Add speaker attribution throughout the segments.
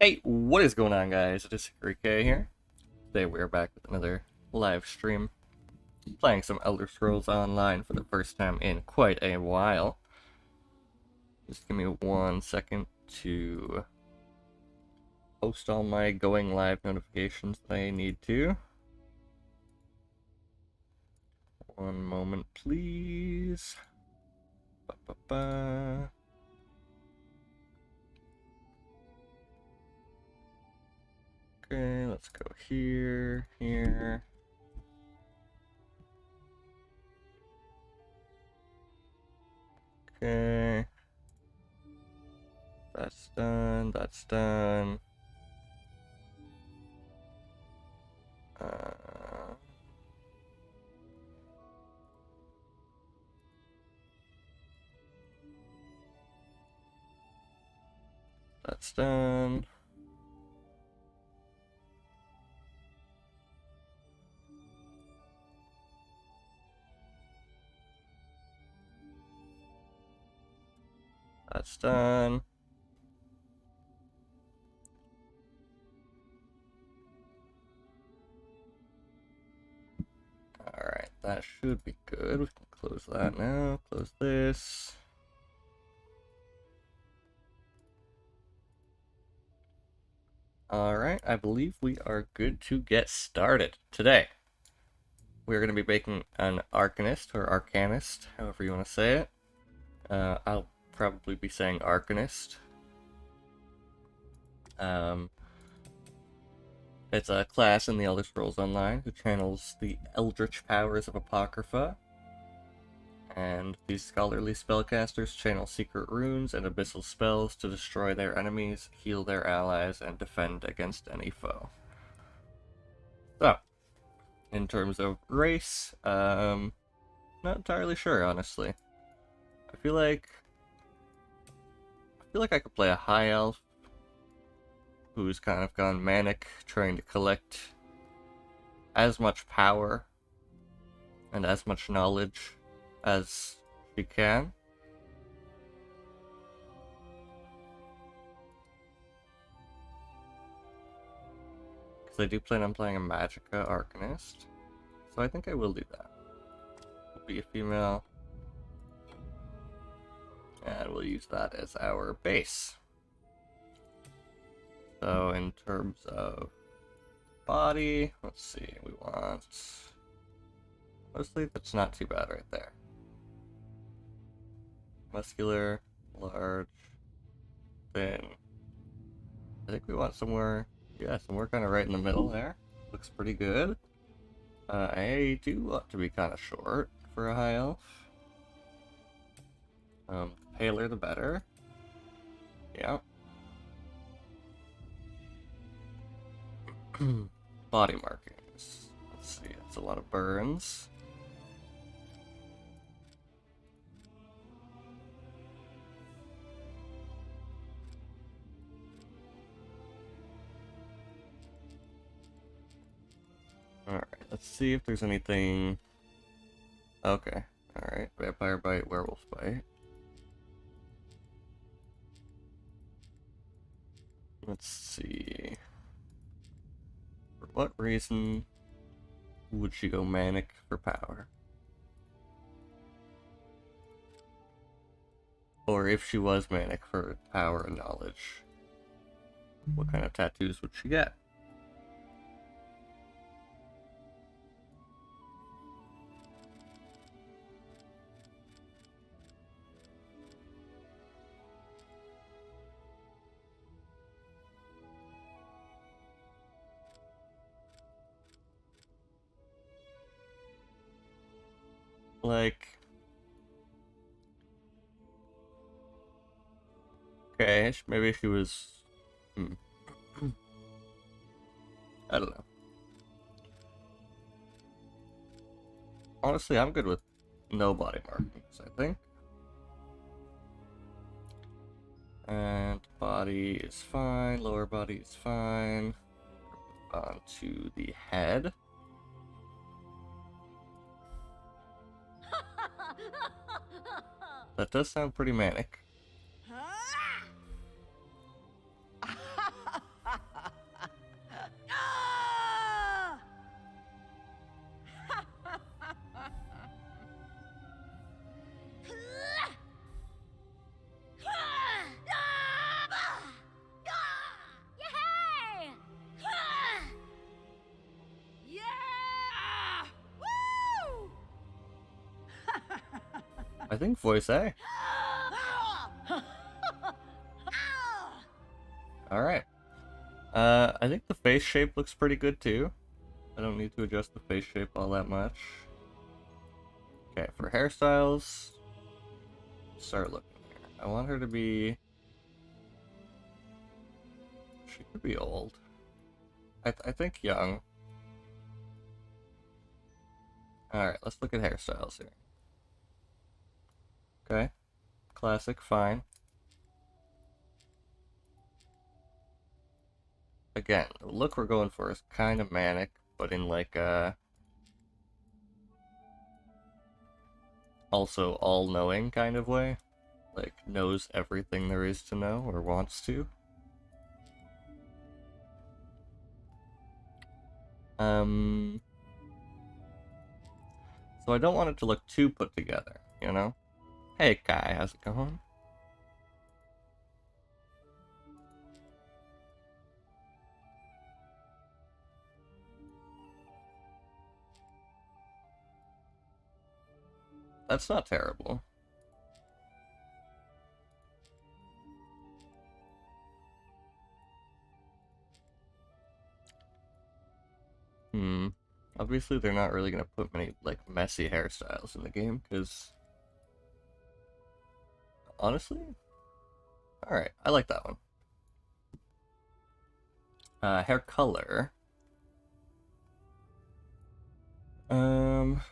Speaker 1: Hey, what is going on, guys? It is Rike here. Today we are back with another live stream, playing some Elder Scrolls Online for the first time in quite a while. Just give me 1 second to post all my going live notifications that I need to. One moment, please. Ba-ba-ba. Okay, let's go here. Okay. That's done. That's done. That's done. That's done. Alright, that should be good. We can close that now. Close this. Alright, I believe we are good to get started. Today, we're going to be making an Arcanist, or Arcanist, however you want to say it. I'll probably be saying Arcanist. It's a class in the Elder Scrolls Online who channels the eldritch powers of Apocrypha. And these scholarly spellcasters channel secret runes and abyssal spells to destroy their enemies, heal their allies, and defend against any foe. So, in terms of race, not entirely sure, honestly. I feel like I could play a high elf who's kind of gone manic, trying to collect as much power and as much knowledge as she can. Because I do plan on playing a Magicka Arcanist, so I think I will do that. We'll be a female, and we'll use that as our base. So in terms of body, let's see, we want... Mostly, that's not too bad right there. Muscular, large, thin. I think we want somewhere, yeah, somewhere kind of right in the middle there. Looks pretty good. I do want to be kind of short for a high elf. Paler the better. Yeah. Body markings. Let's see, it's a lot of burns. Alright, let's see if there's anything... Okay, alright. Vampire bite, werewolf bite. Let's see... For what reason would she go manic for power? Or if she was manic for power and knowledge, what kind of tattoos would she get? Like... Okay, maybe she was... I don't know. Honestly, I'm good with no body markings, I think. And body is fine, lower body is fine. On to the head. That does sound pretty manic. I think voice A. Alright. I think the face shape looks pretty good too. I don't need to adjust the face shape all that much. Okay, for hairstyles, start looking here. I want her to be... She could be old. I think young. Alright, let's look at hairstyles here. Okay. Classic, fine. Again, the look we're going for is kind of manic, but in like a... also all-knowing kind of way. Like, knows everything there is to know, or wants to. So I don't want it to look too put together, you know? Hey Kai, how's it going? That's not terrible. Obviously they're not really gonna put many, like, messy hairstyles in the game, because... Honestly? Alright, I like that one. Hair color. Um...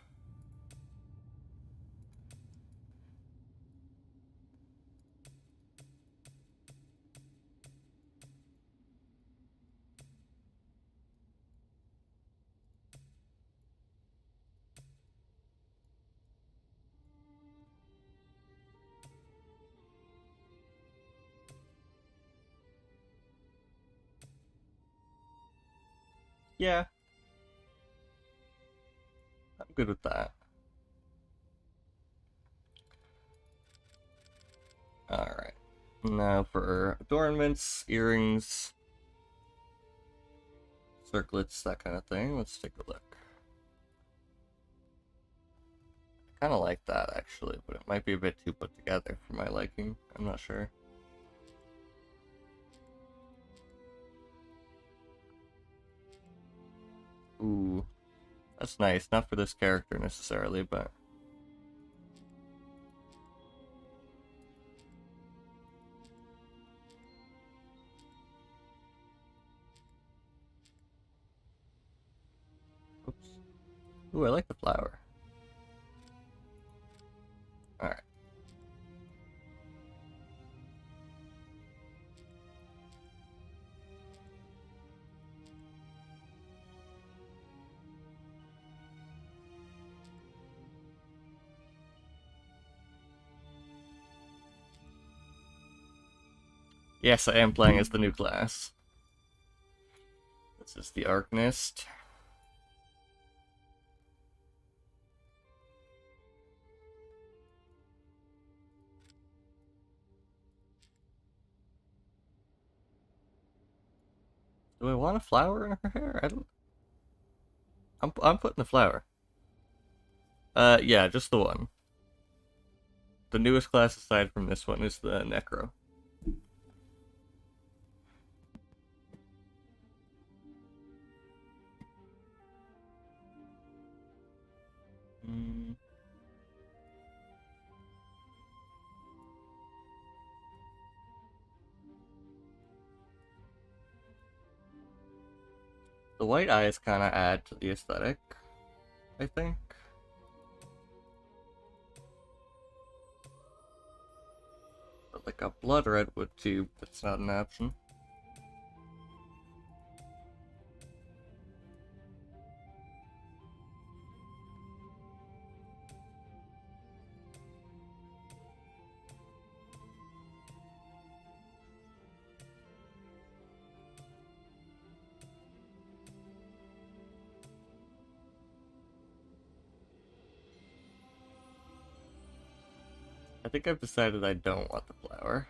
Speaker 1: Yeah. I'm good with that. Alright. Now for adornments, earrings, circlets, that kind of thing. Let's take a look. I kind of like that, actually, but it might be a bit too put together for my liking. I'm not sure. Ooh. That's nice. Not for this character, necessarily, but... Oops. Ooh, I like the flower. Alright. Yes, I am playing as the new class. This is the Arcanist. Do I want a flower in her hair? I don't... I'm putting the flower. Yeah, just the one. The newest class aside from this one is the Necro. Mm. The white eyes kind of add to the aesthetic, I think. But like a blood redwood tube, that's not an option. I think I've decided I don't want the flower.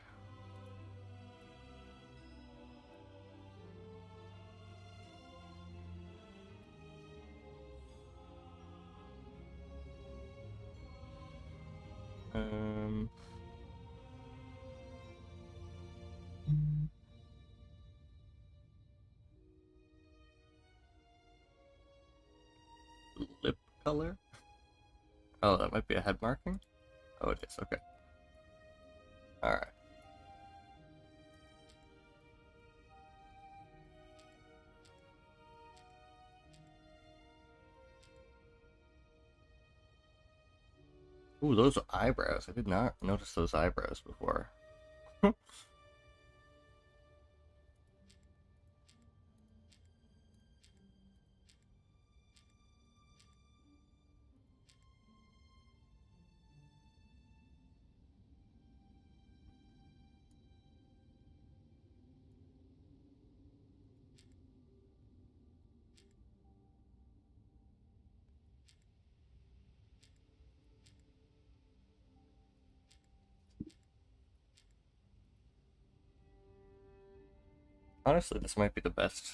Speaker 1: color? Oh, that might be a head marking? Oh, it is, okay. Alright. Ooh, those eyebrows. I did not notice those eyebrows before. Honestly, this might be the best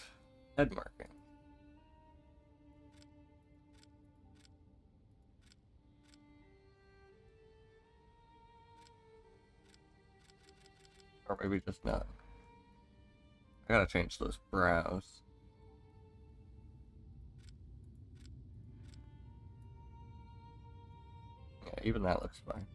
Speaker 1: head marking. Or maybe just not. I gotta change those brows. Yeah, even that looks fine.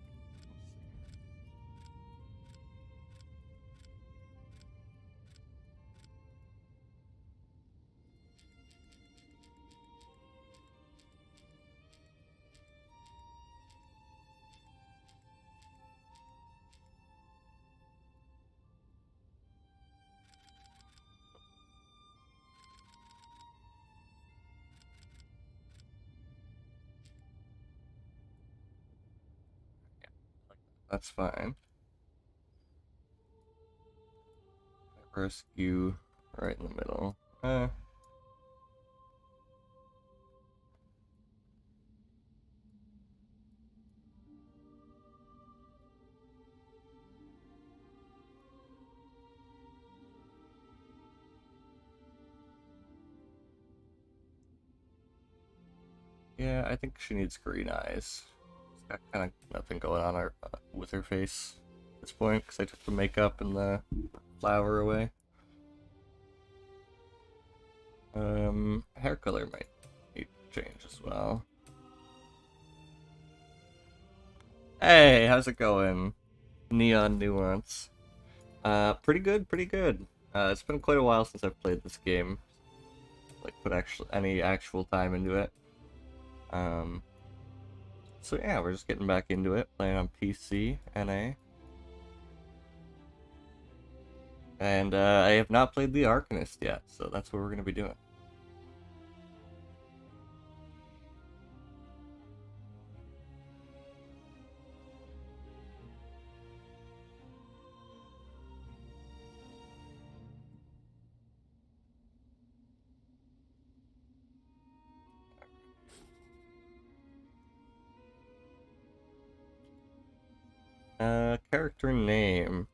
Speaker 1: That's fine. Eyebrow skew right in the middle. Yeah, I think she needs green eyes. She's got kind of nothing going on with her face at this point because I took the makeup and the flower away. Hair color might need to change as well. Hey, how's it going? Neon Nuance. Pretty good, pretty good. It's been quite a while since I've played this game. Like, put any actual time into it. So yeah, we're just getting back into it, playing on PC, NA. And I have not played the Arcanist yet, so that's what we're going to be doing. Character name.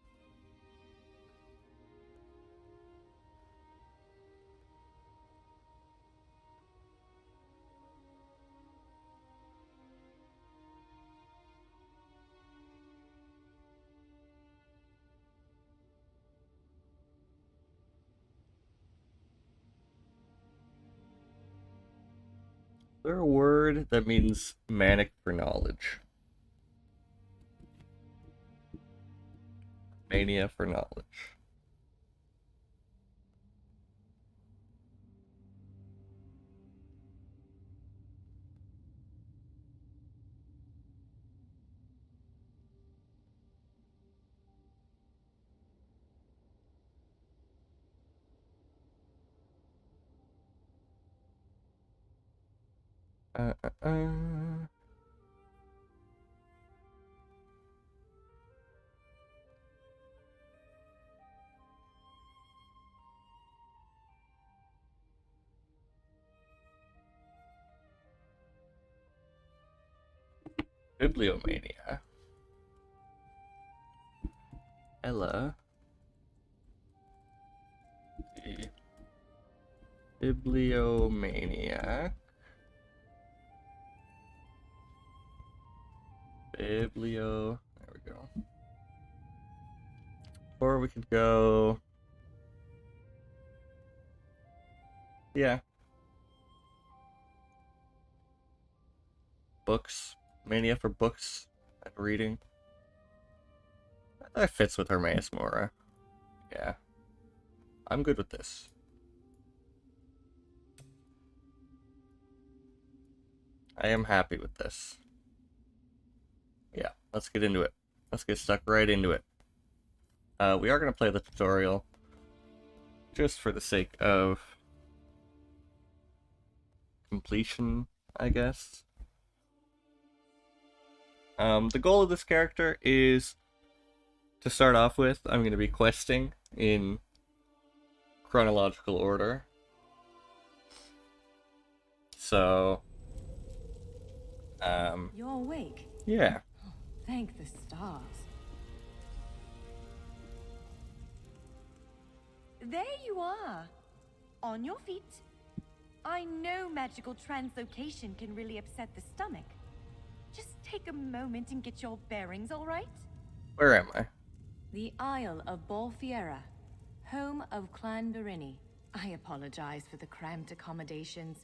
Speaker 1: Is there a word that means manic for knowledge? Mania for knowledge. Uh, uh, uh. Bibliomania. Ella. The Bibliomaniac. Biblio. There we go. Or we could go. Yeah. books. Mania for books and reading. That fits with Hermaeus Mora. Yeah. I'm good with this. I am happy with this. Yeah, let's get into it. Let's get stuck right into it. We are going to play the tutorial. Just for the sake of completion, I guess. The goal of this character is, to start off with, I'm going to be questing in chronological order. So,
Speaker 2: You're awake?
Speaker 1: Yeah.
Speaker 2: Oh, thank the stars. There you are. On your feet. I know magical translocation can really upset the stomach. Just take a moment and get your bearings, all right?
Speaker 1: Where am I?
Speaker 2: The Isle of Bolfiera, home of Clan Berini. I apologize for the cramped accommodations.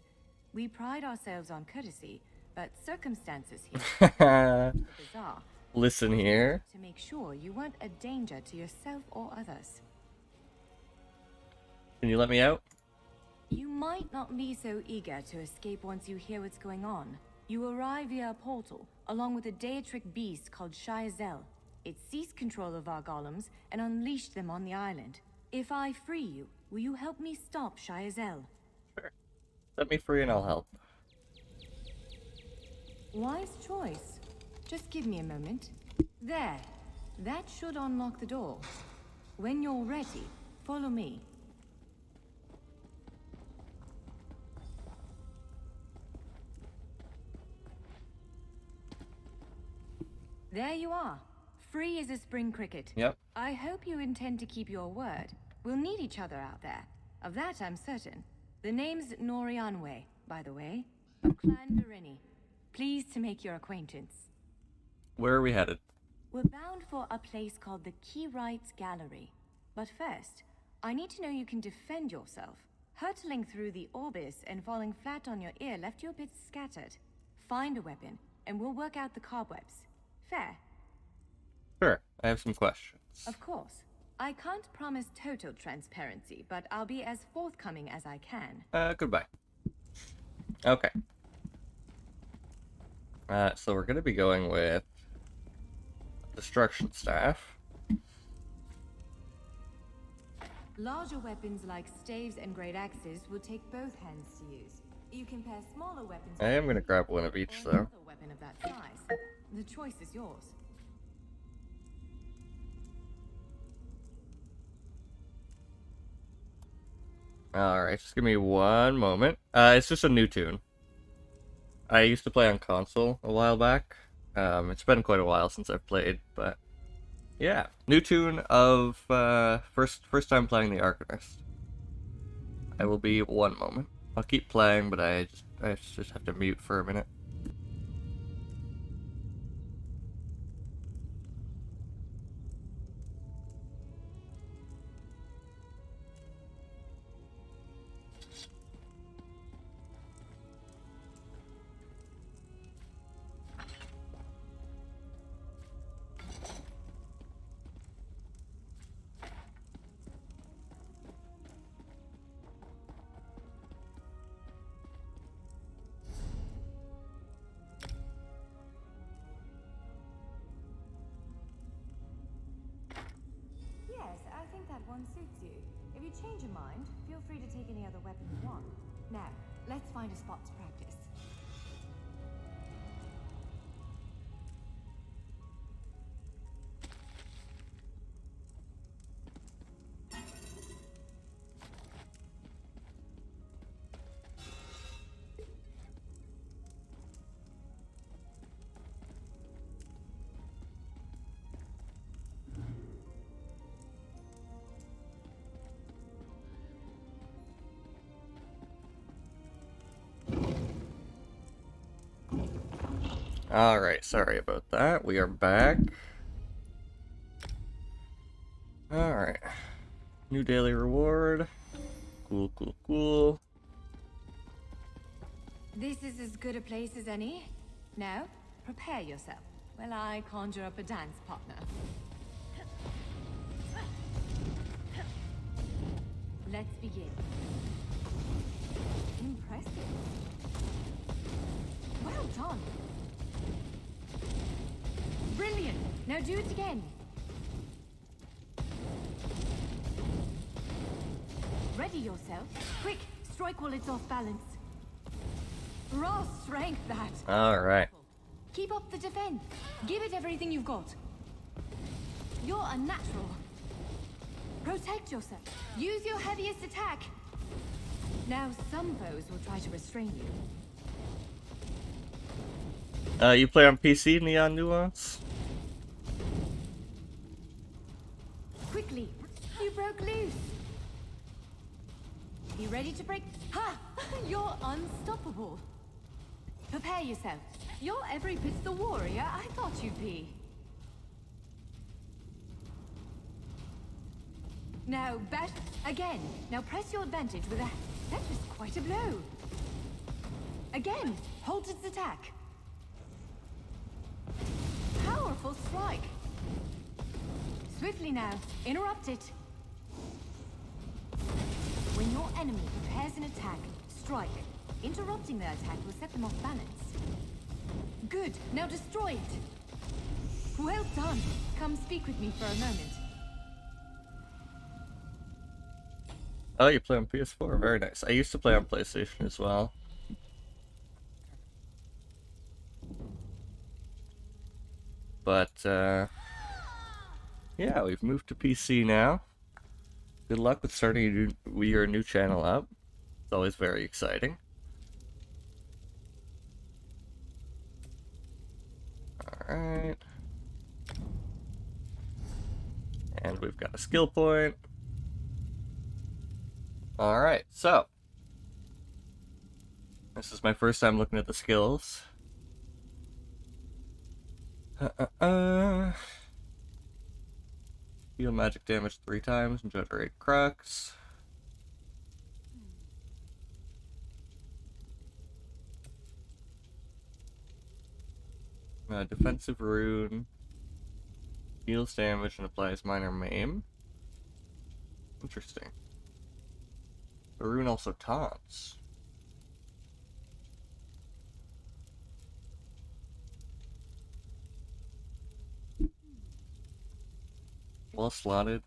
Speaker 2: We pride ourselves on courtesy, but circumstances here bizarre.
Speaker 1: Listen here.
Speaker 2: To make sure you weren't a danger to yourself or others.
Speaker 1: Can you let me out?
Speaker 2: You might not be so eager to escape once you hear what's going on. You arrive via a portal, along with a Daetric beast called Shayazel. It seized control of our golems and unleashed them on the island. If I free you, will you help me stop Shayazel?
Speaker 1: Sure. Set me free and I'll help.
Speaker 2: Wise choice. Just give me a moment. There. That should unlock the door. When you're ready, follow me. There you are. Free as a spring cricket.
Speaker 1: Yep.
Speaker 2: I hope you intend to keep your word. We'll need each other out there. Of that I'm certain. The name's Norianwe, by the way. Of Clan Berini. Pleased to make your acquaintance.
Speaker 1: Where are we headed?
Speaker 2: We're bound for a place called the Key Rights Gallery. But first, I need to know you can defend yourself. Hurtling through the Orbis and falling flat on your ear left you a bit scattered. Find a weapon, and we'll work out the cobwebs. Fair?
Speaker 1: Sure, I have some questions.
Speaker 2: Of course. I can't promise total transparency, but I'll be as forthcoming as I can.
Speaker 1: Goodbye. Okay. So we're gonna be going with Destruction Staff.
Speaker 2: Larger weapons like staves and great axes will take both hands to use. You can pair smaller weapons.
Speaker 1: I am gonna grab one of each, though.
Speaker 2: Another weapon of that size. The choice is yours.
Speaker 1: Alright, just give me one moment. It's just a new tune. I used to play on console a while back. It's been quite a while since I've played, but yeah. New tune of first time playing the Arcanist. I will be one moment. I'll keep playing, but I just have to mute for a minute.
Speaker 2: That one suits you. If you change your mind, feel free to take any other weapon you want. Now, let's find a spot to practice.
Speaker 1: Alright, sorry about that. We are back. Alright. New daily reward. Cool, cool, cool.
Speaker 2: This is as good a place as any. Now, prepare yourself while I conjure up a dance partner. Let's begin. Impressive. Well done. Brilliant. Now do it again. Ready yourself. Quick, strike while it's off balance. Raw strength, that.
Speaker 1: Alright.
Speaker 2: Keep up the defense. Give it everything you've got. You're unnatural. Protect yourself. Use your heaviest attack. Now some foes will try to restrain you.
Speaker 1: You play on PC, Neon Nuance?
Speaker 2: Quickly, you broke loose. You ready to break? Ha! You're unstoppable. Prepare yourself. You're every bit the warrior I thought you'd be. Now, bash again. Now press your advantage with a... That was quite a blow. Again, hold its attack. Powerful strike. Swiftly now, interrupt it. When your enemy prepares an attack, strike. Interrupting their attack will set them off balance. Good, now destroy it. Well done. Come speak with me for a moment.
Speaker 1: Oh, you play on PS4? Very nice. I used to play on PlayStation as well. But, yeah, we've moved to PC now. Good luck with starting your new channel up. It's always very exciting. Alright. And we've got a skill point. Alright, so. This is my first time looking at the skills. Deal magic damage 3 times and generate crux. Defensive rune. Deals damage and applies minor maim. Interesting. The rune also taunts. Well slotted,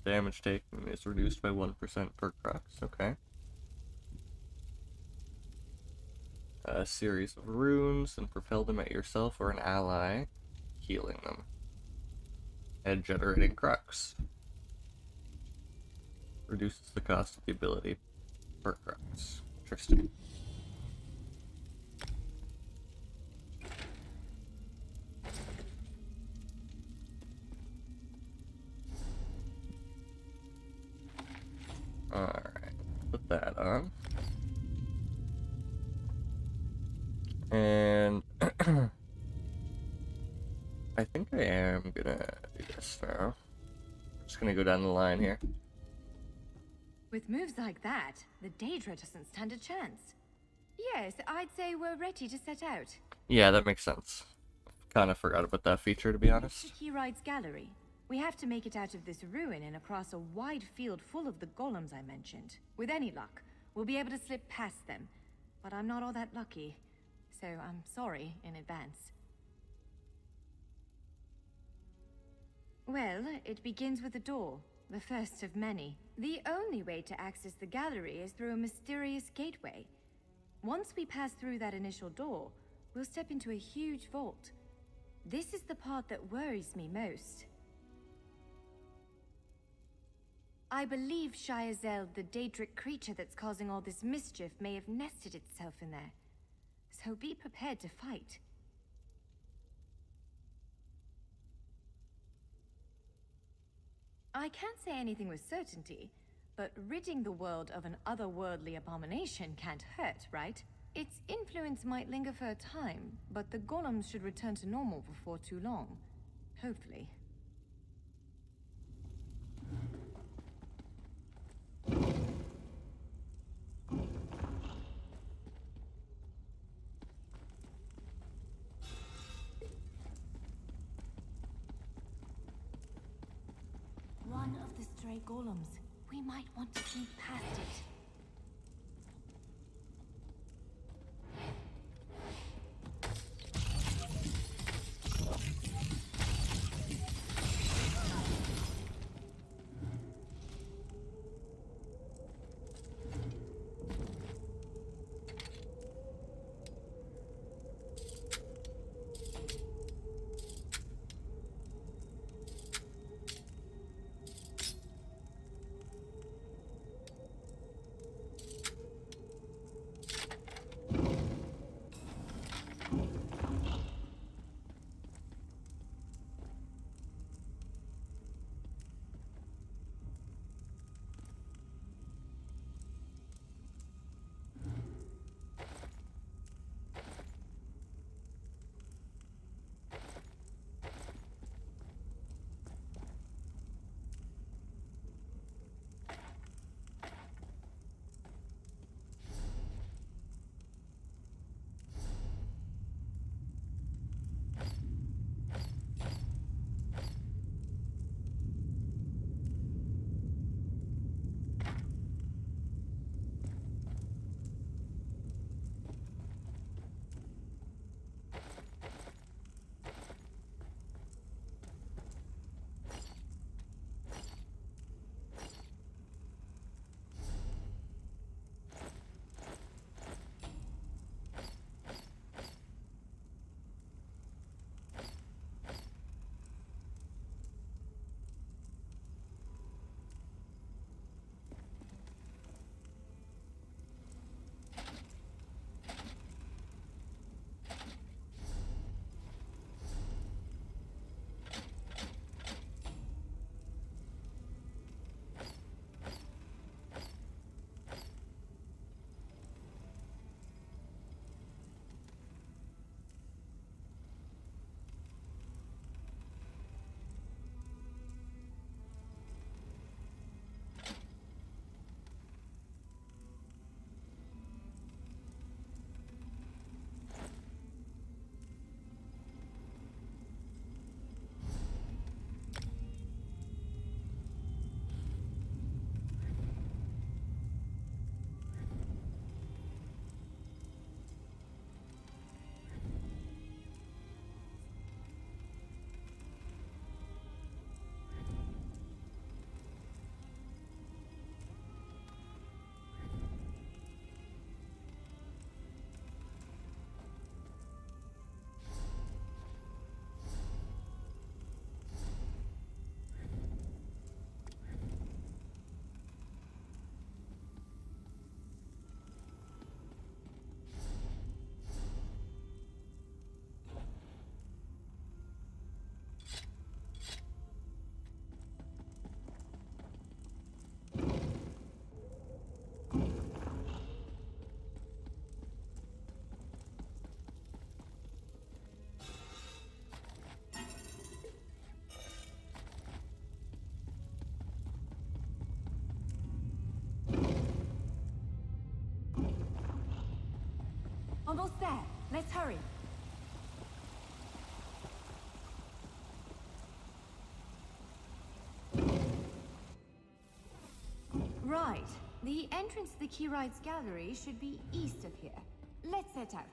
Speaker 1: damage taken is reduced by 1% per crux, okay. A series of runes, and propel them at yourself or an ally, healing them. And generating crux. Reduces the cost of the ability per crux. Interesting. Alright, put that on. And I think I am gonna do this now. I'm just gonna go down the line here.
Speaker 2: With moves like that, the Daedra doesn't stand a chance. Yes, I'd say we're ready to set out.
Speaker 1: Yeah, that makes sense. Kind of forgot about that feature, to be honest.
Speaker 2: He rides gallery. We have to make it out of this ruin and across a wide field full of the golems I mentioned. With any luck, we'll be able to slip past them. But I'm not all that lucky, so I'm sorry in advance. Well, it begins with a door, the first of many. The only way to access the gallery is through a mysterious gateway. Once we pass through that initial door, we'll step into a huge vault. This is the part that worries me most. I believe Shiazel, the Daedric creature that's causing all this mischief, may have nested itself in there. So be prepared to fight. I can't say anything with certainty, but ridding the world of an otherworldly abomination can't hurt, right? Its influence might linger for a time, but the golems should return to normal before too long. Hopefully. one of the stray golems. We might want to sneak past it. Almost there. Let's hurry. Right. The entrance to the Keyride's gallery should be east of here. Let's set out.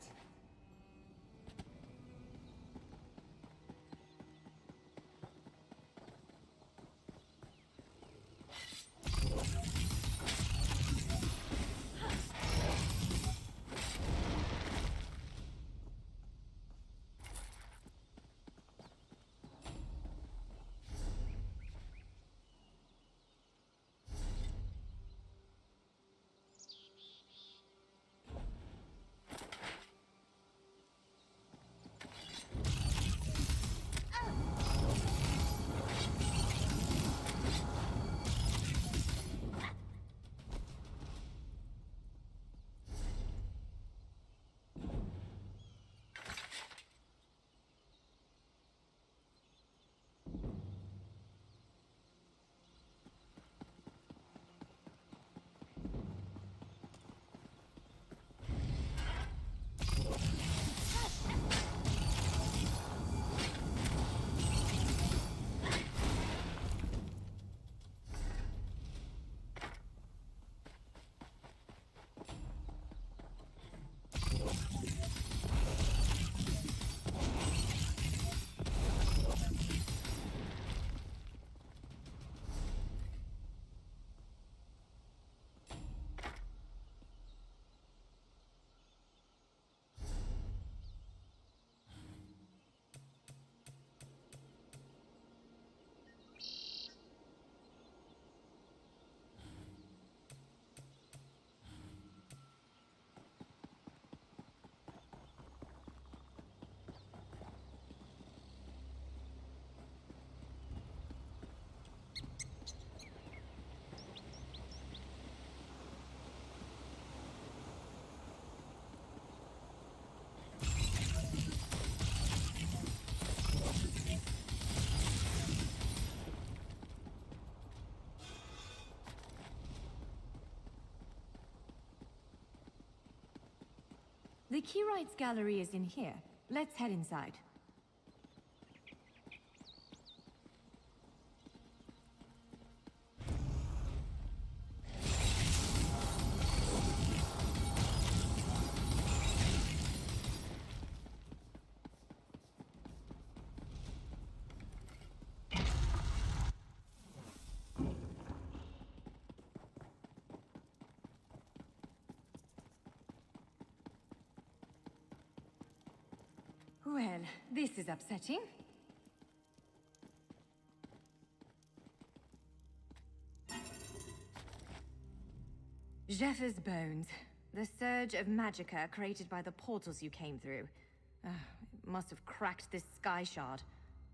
Speaker 2: The Keyrights gallery is in here. Let's head inside. Well, this is upsetting. Jeffers' bones. The surge of magicka created by the portals you came through. It must have cracked this sky shard.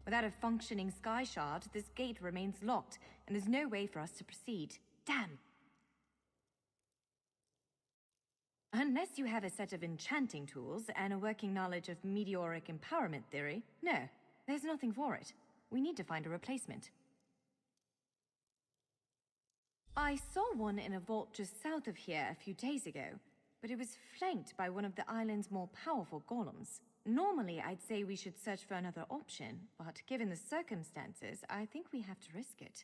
Speaker 2: Without a functioning sky shard, this gate remains locked, and there's no way for us to proceed. Damn! Unless you have a set of enchanting tools and a working knowledge of meteoric empowerment theory, no, there's nothing for it. We need to find a replacement. I saw one in a vault just south of here a few days ago, but it was flanked by one of the island's more powerful golems. Normally, I'd say we should search for another option, but given the circumstances, I think we have to risk it.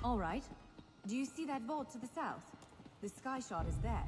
Speaker 2: All right. Do you see that vault to the south? The sky shard is there.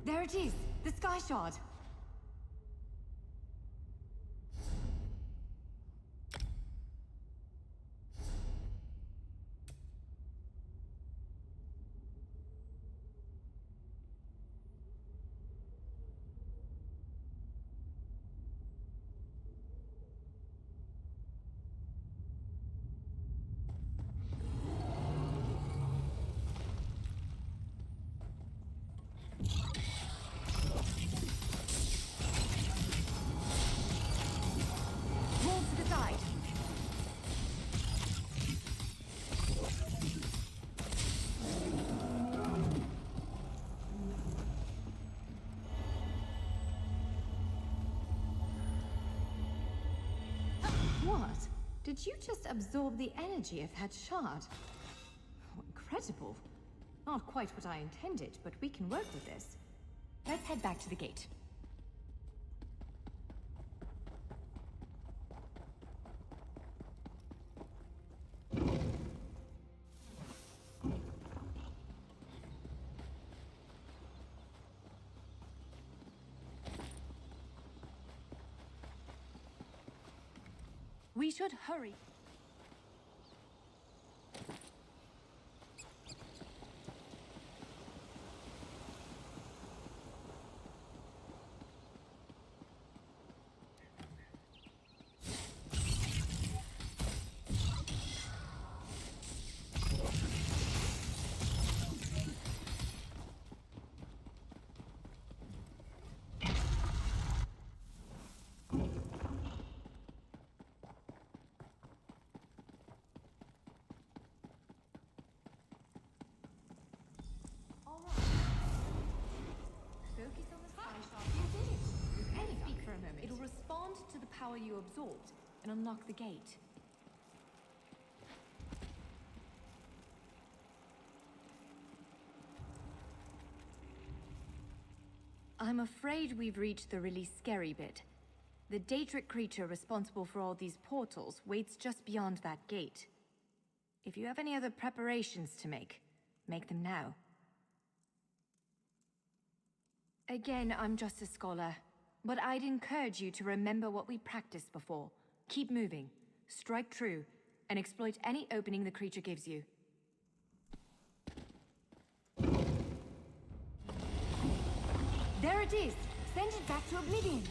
Speaker 2: There it is! The sky shard! Did you just absorb the energy of that shard? Oh, incredible. Not quite what I intended, but we can work with this. Let's head back to the gate. We should hurry. It'll respond to the power you absorbed and unlock the gate. I'm afraid we've reached the really scary bit. The Daedric creature responsible for all these portals waits just beyond that gate. If you have any other preparations to make them now. Again, I'm just a scholar. But I'd encourage you to remember what we practiced before. Keep moving, strike true, and exploit any opening the creature gives you. There it is! Send it back to oblivion!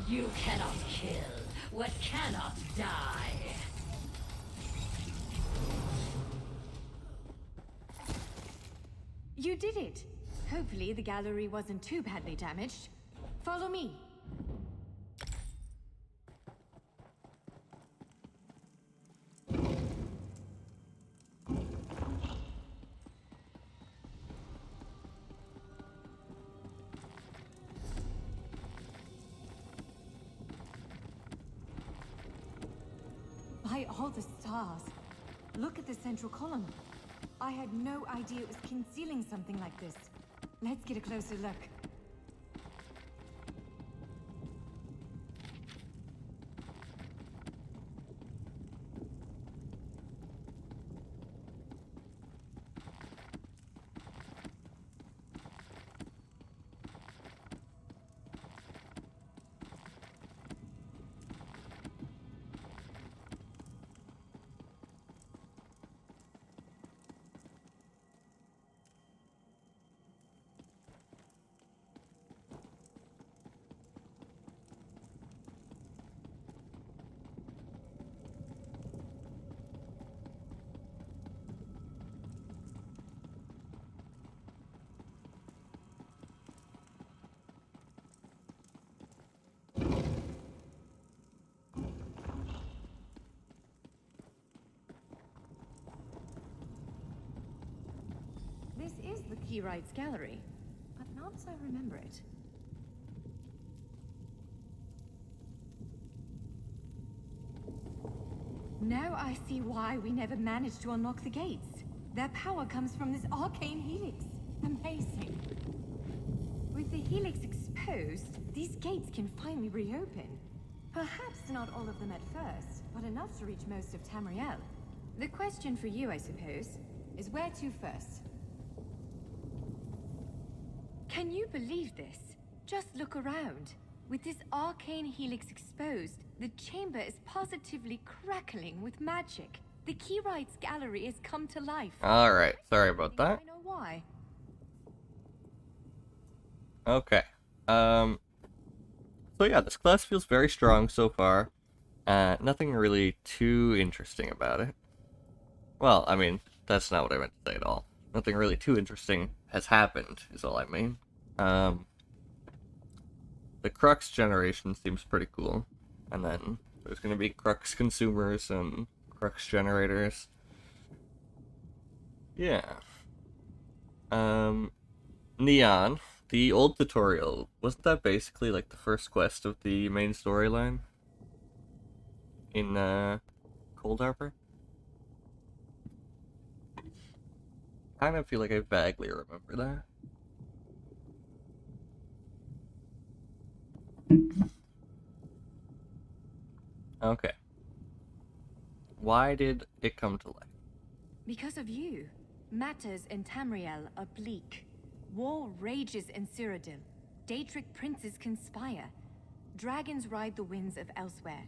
Speaker 3: You cannot kill what cannot die.
Speaker 2: You did it! Hopefully the gallery wasn't too badly damaged. Follow me! By all the stars. Look at the central column. I had no idea it was concealing something like this. Let's get a closer look. This is the Keyrights Gallery, but not as I remember it. Now I see why we never managed to unlock the gates. Their power comes from this arcane helix. Amazing. With the helix exposed, these gates can finally reopen. Perhaps not all of them at first, but enough to reach most of Tamriel. The question for you, I suppose, is where to first? Can you believe this? Just look around. With this arcane helix exposed, the chamber is positively crackling with magic. The Keyrights Gallery has come to life.
Speaker 1: Alright, sorry about that.
Speaker 2: I know why.
Speaker 1: Okay. So yeah, this class feels very strong so far. Nothing really too interesting about it. Well, I mean, that's not what I meant to say at all. Nothing really too interesting has happened, is all I mean. The Crux generation seems pretty cool. And then there's gonna be Crux consumers and Crux generators. Yeah. Neon, the old tutorial, wasn't that basically like the first quest of the main storyline in Cold Harbor? Kind of feel like I vaguely remember that. Okay. Why did it come to life?
Speaker 2: Because of you. Matters in Tamriel are bleak. War rages in Cyrodiil. Daedric princes conspire. Dragons ride the winds of elsewhere.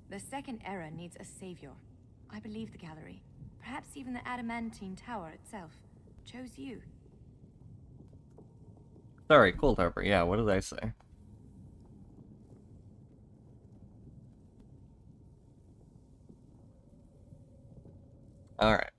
Speaker 2: The Second Era needs a savior. I believe the gallery, perhaps even the Adamantine Tower itself, chose you.
Speaker 1: Sorry, Cold Harbor. Yeah, what did I say? Alright.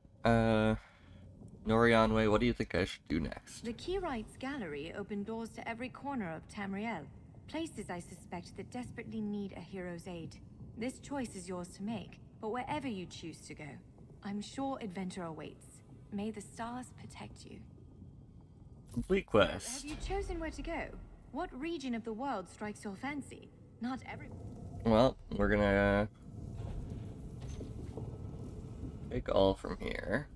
Speaker 1: Norianwe, what do you think I should do next?
Speaker 2: The Keyrights Gallery opened doors to every corner of Tamriel. Places I suspect that desperately need a hero's aid. This choice is yours to make, but wherever you choose to go, I'm sure adventure awaits. May the stars protect you.
Speaker 1: Complete
Speaker 2: So,
Speaker 1: quest.
Speaker 2: have you chosen where to go? What region of the world strikes your fancy? Not every...
Speaker 1: Well, we're gonna take all from here.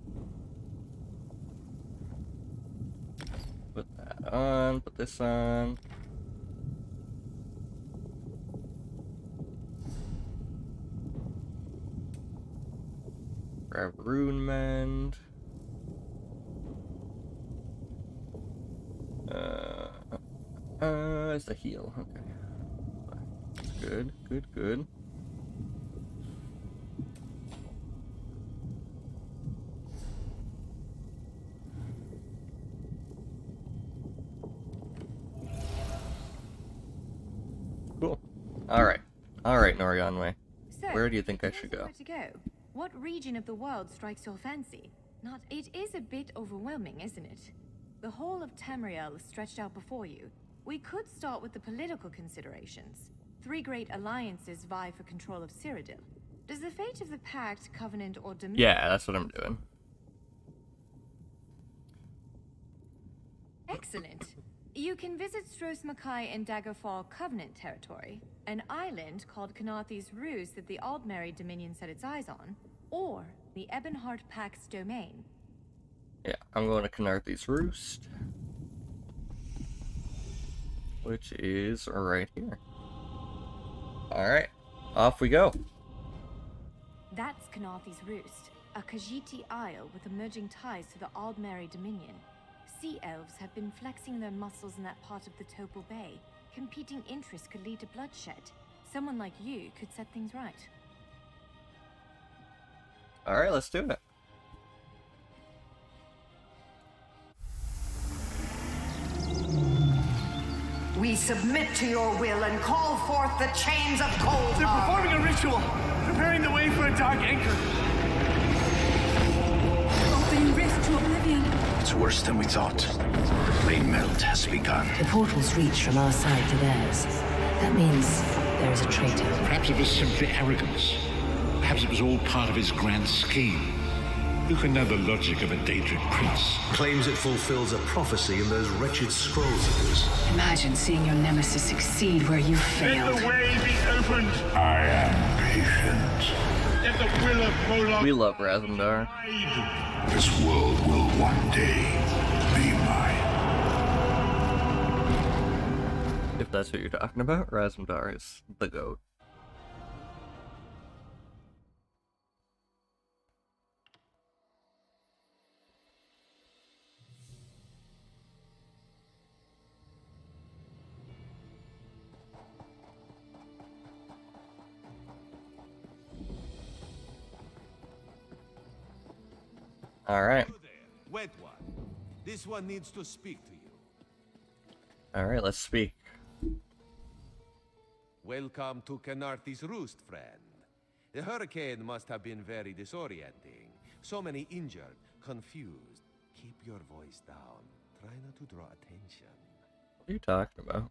Speaker 1: Put that on, put this on. Grab Rune Mend. It's a heal. Okay. Good, good, good. Cool. Alright. Alright, Norianwe.
Speaker 2: So,
Speaker 1: Where do you think I should
Speaker 2: chosen
Speaker 1: go?
Speaker 2: where to go? What region of the world strikes your fancy? Not... It is a bit overwhelming, isn't it? The whole of Tamriel is stretched out before you. We could start with the political considerations. 3 great alliances vie for control of Cyrodiil. Does the fate of the Pact, Covenant, or Dominion...
Speaker 1: Yeah, that's what I'm doing.
Speaker 2: Excellent. You can visit Stros Mackay in Daggerfall Covenant territory, an island called Canathi's Ruse that the Aldmeri Dominion set its eyes on, or the Ebonheart Pact's domain.
Speaker 1: Yeah, I'm going to Canarthy's Roost, which is right here. Alright, off we go.
Speaker 2: That's Canathi's Roost, a Khajiiti isle with emerging ties to the Aldmeri Dominion. Sea elves have been flexing their muscles in that part of the Topal Bay. Competing interests could lead to bloodshed. Someone like you could set things right.
Speaker 1: Alright, let's do it.
Speaker 4: We submit to your will and call forth the chains of cold.
Speaker 5: They're performing a ritual, preparing the way for a dark anchor.
Speaker 6: Opening rift to oblivion.
Speaker 7: It's worse than we thought. The main melt has begun.
Speaker 8: The portals reach from our side to theirs. That means there is a traitor.
Speaker 9: Perhaps it was simply arrogance. Perhaps it was all part of his grand scheme. Who can know the logic of a Daedric prince?
Speaker 10: Claims it fulfills a prophecy in those wretched scrolls of his.
Speaker 6: Imagine seeing your nemesis succeed where you failed.
Speaker 5: Let the way be opened.
Speaker 9: I am patient.
Speaker 5: Let the will of Moloch.
Speaker 1: We love Razumdar.
Speaker 9: This world will one day be mine.
Speaker 1: If that's what you're talking about, Razumdar is the GOAT. Alright.
Speaker 11: Wet one. This one needs to speak to you.
Speaker 1: Alright, let's speak.
Speaker 11: Welcome to Canarthy's Roost, friend. The hurricane must have been very disorienting. So many injured, confused. Keep your voice down. Try not to draw attention.
Speaker 1: What are you talking about?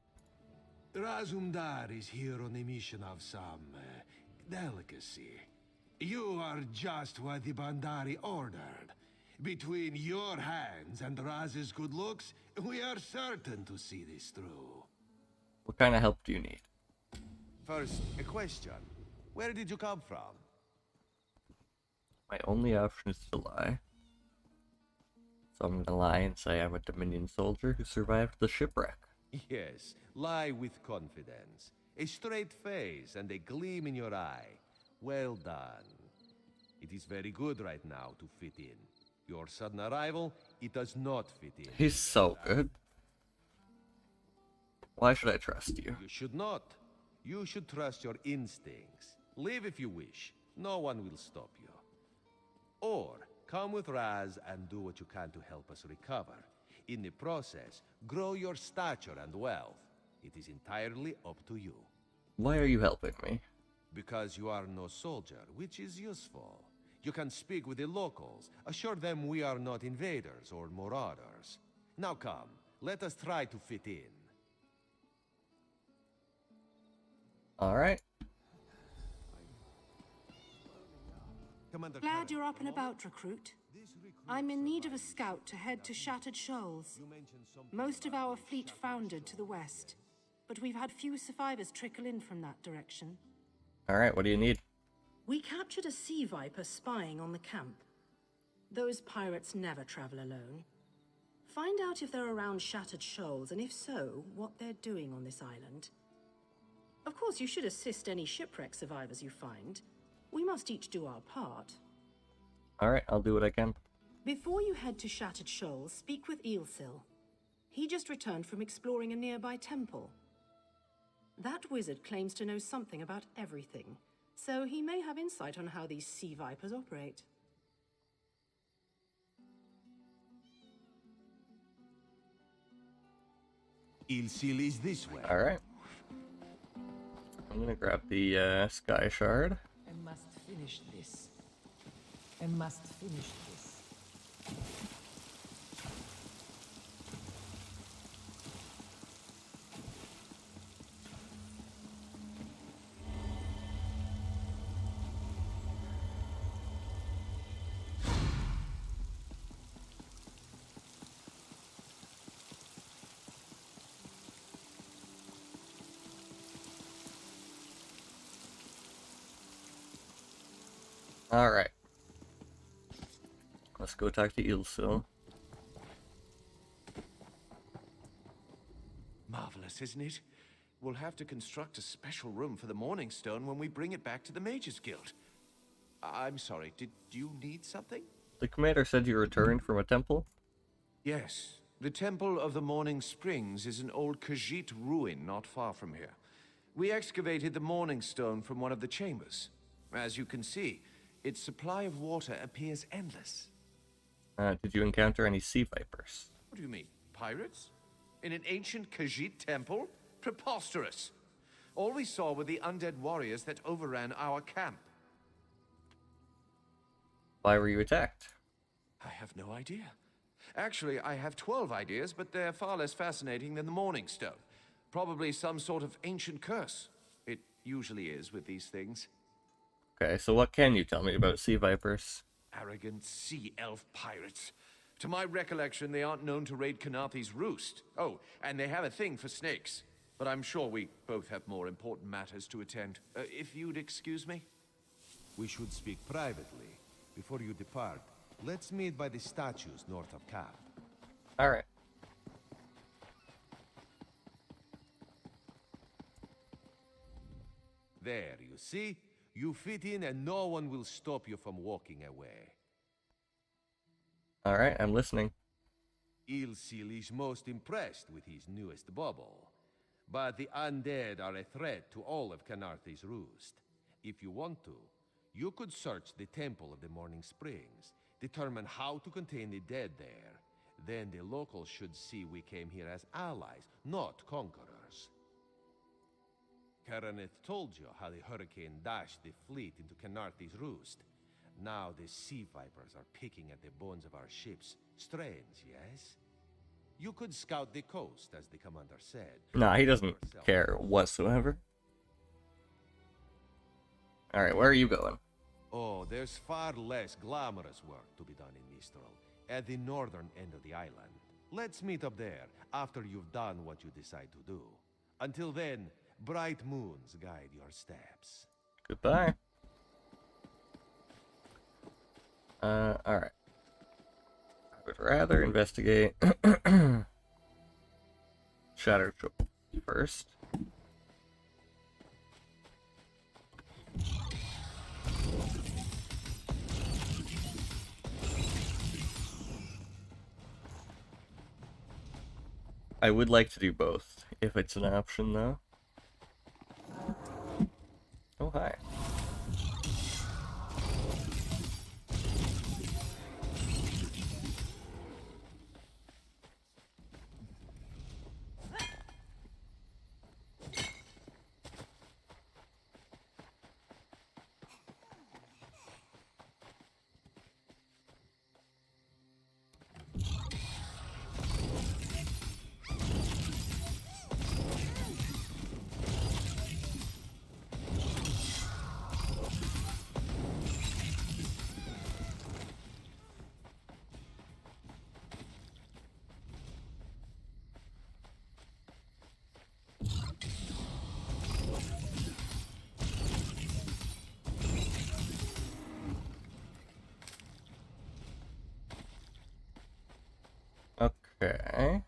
Speaker 11: Razumdar is here on a mission of some delicacy. You are just what the Bandari ordered. Between your hands and Raz's good looks, we are certain to see this through.
Speaker 1: What kind of help do you need?
Speaker 11: First, a question. Where did you come from?
Speaker 1: My only option is to lie. So I'm gonna lie and say I'm a Dominion soldier who survived the shipwreck.
Speaker 11: Yes, lie with confidence. A straight face and a gleam in your eye. Well done. It is very good right now to fit in. Your sudden arrival, it does not fit in.
Speaker 1: He's so good. Why should I trust you?
Speaker 11: You should not. You should trust your instincts. Leave if you wish. No one will stop you. Or come with Raz and do what you can to help us recover. In the process, grow your stature and wealth. It is entirely up to you.
Speaker 1: Why are you helping me?
Speaker 11: Because you are no soldier, which is useful. You can speak with the locals, assure them we are not invaders or marauders. Now come, let us try to fit in.
Speaker 1: Alright.
Speaker 12: Glad you're up and about, recruit. I'm in need of a scout to head to Shattered Shoals. Most of our fleet foundered to the west, but we've had few survivors trickle in from that direction.
Speaker 1: Alright, what do you need?
Speaker 12: We captured a sea viper spying on the camp. Those pirates never travel alone. Find out if they're around Shattered Shoals, and if so, what they're doing on this island. Of course, you should assist any shipwreck survivors you find. We must each do our part.
Speaker 1: Alright, I'll do what I can.
Speaker 12: Before you head to Shattered Shoals, speak with Eelsil. He just returned from exploring a nearby temple. That wizard claims to know something about everything, so he may have insight on how these sea vipers operate.
Speaker 11: Eelsil is this way.
Speaker 1: Alright. I'm gonna grab the Sky Shard.
Speaker 13: I must finish this. I must finish this.
Speaker 1: Alright. Let's go talk to Eelsil.
Speaker 14: Marvelous, isn't it? We'll have to construct a special room for the Morning Stone when we bring it back to the Mages Guild. I'm sorry, did you need something?
Speaker 1: The commander said you returned from a temple?
Speaker 14: Yes. The Temple of the Morning Springs is an old Khajiit ruin not far from here. We excavated the Morning Stone from one of the chambers. As you can see, its supply of water appears endless.
Speaker 1: Did you encounter any sea vipers?
Speaker 14: What do you mean? Pirates? In an ancient Khajiit temple? Preposterous! All we saw were the undead warriors that overran our camp.
Speaker 1: Why were you attacked?
Speaker 14: I have no idea. Actually, I have 12 ideas, but they're far less fascinating than the Morning Stone. Probably some sort of ancient curse. It usually is with these things.
Speaker 1: Okay, so what can you tell me about sea vipers?
Speaker 14: Arrogant sea elf pirates. To my recollection, they aren't known to raid Kanathi's roost. Oh, and they have a thing for snakes. But I'm sure we both have more important matters to attend. If you'd excuse me?
Speaker 11: We should speak privately. Before you depart, let's meet by the statues north of camp.
Speaker 1: Alright.
Speaker 11: There, you see? You fit in and no one will stop you from walking away.
Speaker 1: Alright, I'm listening.
Speaker 11: Eelsil is most impressed with his newest bauble. But the undead are a threat to all of Kanathi's roost. If you want to, you could search the Temple of the Morning Springs, determine how to contain the dead there. Then the locals should see we came here as allies, not conquerors. Arcanist told you how the hurricane dashed the fleet into Kanathi's roost. Now the sea vipers are picking at the bones of our ships. Strange, yes? You could scout the coast, as the commander said.
Speaker 1: Nah, he doesn't care whatsoever. Alright, where are you going?
Speaker 11: Oh, there's far less glamorous work to be done in Mistral, at the northern end of the island. Let's meet up there, after you've done what you decide to do. Until then, bright moons guide your steps.
Speaker 1: Goodbye. Alright. I would rather investigate Shattered Jewel first. I would like to do both, if it's an option, though. Oh, hi. Okay.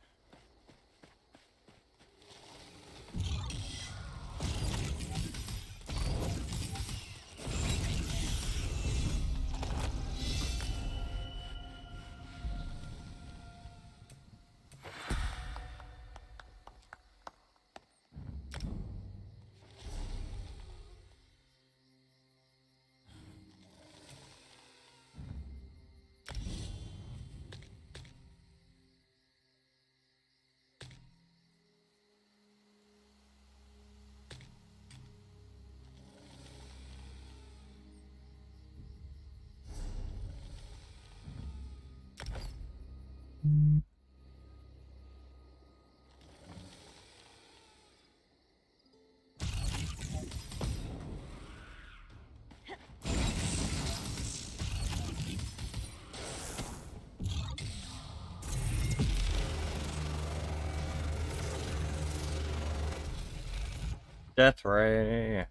Speaker 1: Death Ray.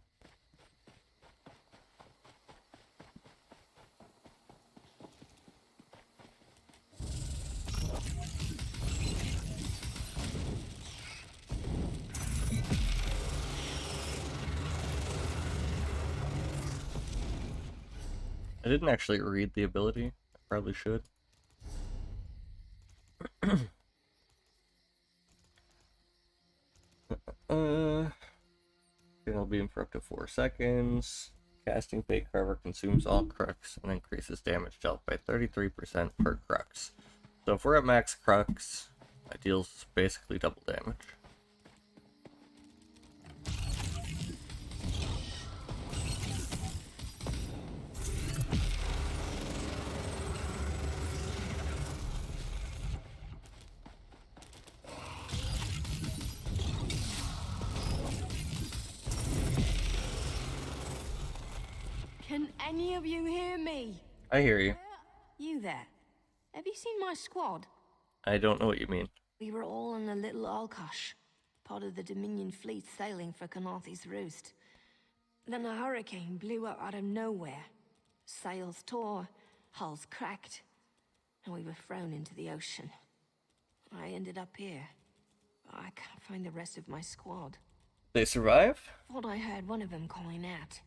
Speaker 1: I didn't actually read the ability. I probably should. It'll beam for up to 4 seconds. Casting Fate Carver consumes all Crux and increases damage dealt by 33% per Crux. So if we're at max Crux, it deals basically double damage.
Speaker 2: Can any of you hear me?
Speaker 1: I hear you.
Speaker 2: You there. Have you seen my squad?
Speaker 1: I don't know what you mean.
Speaker 2: We were all in a little Alkosh, part of the Dominion fleet sailing for Canarthy's Roost. Then a hurricane blew up out of nowhere. Sails tore, hulls cracked, and we were thrown into the ocean. I ended up here. I can't find the rest of my squad.
Speaker 1: They survive?
Speaker 2: Thought I heard one of them calling out,